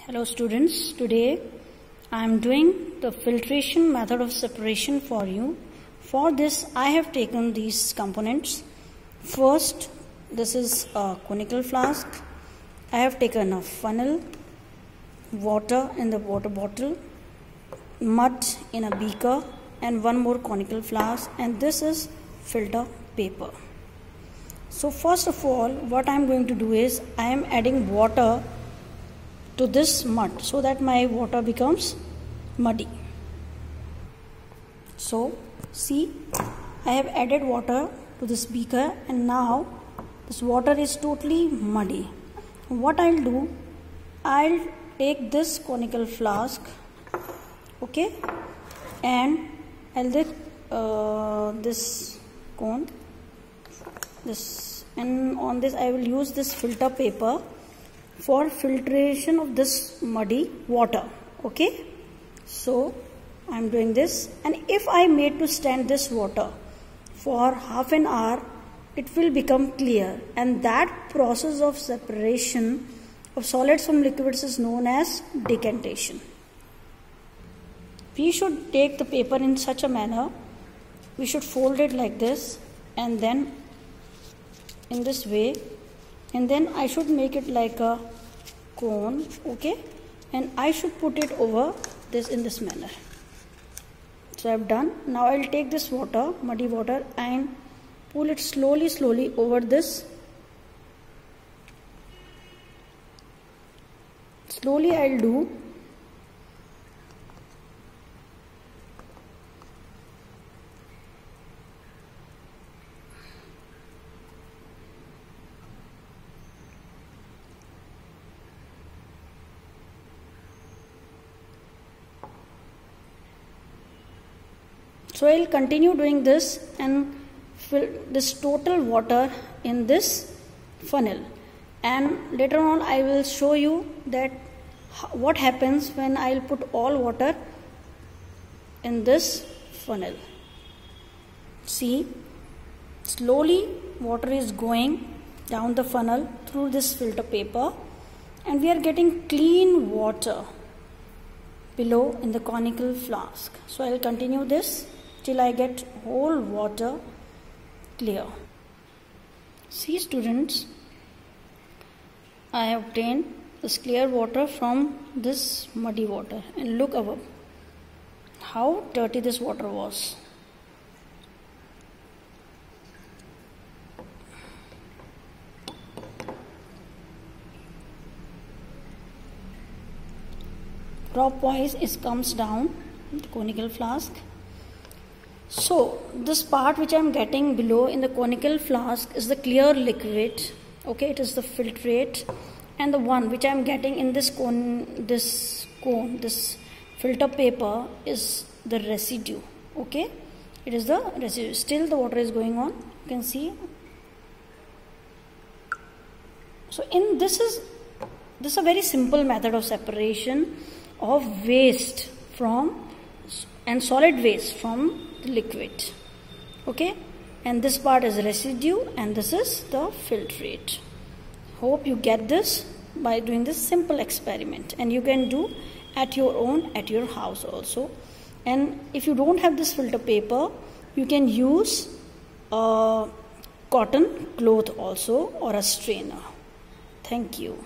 Hello students, today I am doing the filtration method of separation for you. For this I have taken these components. First, this is a conical flask. I have taken a funnel, water in the water bottle, mud in a beaker and one more conical flask, and this is filter paper. So first of all, what I am going to do is I am adding water to this mud so that my water becomes muddy. So see, I have added water to this beaker and now this water is totally muddy. What I'll do, I'll take this conical flask, okay, and I'll take this cone, and on this I will use this filter paper for filtration of this muddy water. Okay, so I'm doing this, and if I made to stand this water for half an hour, it will become clear, and that process of separation of solids from liquids is known as decantation. We should take the paper in such a manner, we should fold it like this and then in this way, and then I should make it like a cone, okay, and I should put it over this in this manner. So I've done. Now I'll take this water, muddy water, and pull it slowly over this. Slowly I'll do. So I'll continue doing this and fill this total water in this funnel, and later on I will show you that what happens when I'll put all water in this funnel. See, slowly water is going down the funnel through this filter paper, and we are getting clean water below in the conical flask. So I'll continue this till I get whole water clear. See students, I have obtained this clear water from this muddy water, and look above how dirty this water was. Drop wise it comes down the conical flask. So this part which I am getting below in the conical flask is the clear liquid, okay, it is the filtrate, and the one which I am getting in this this filter paper is the residue, okay, it is the residue. Still the water is going on, you can see. So in this is a very simple method of separation of waste from and solid waste from the liquid, okay, and this part is residue and this is the filtrate. Hope you get this by doing this simple experiment, and you can do at your own at your house also. And if you don't have this filter paper, you can use a cotton cloth also or a strainer. Thank you.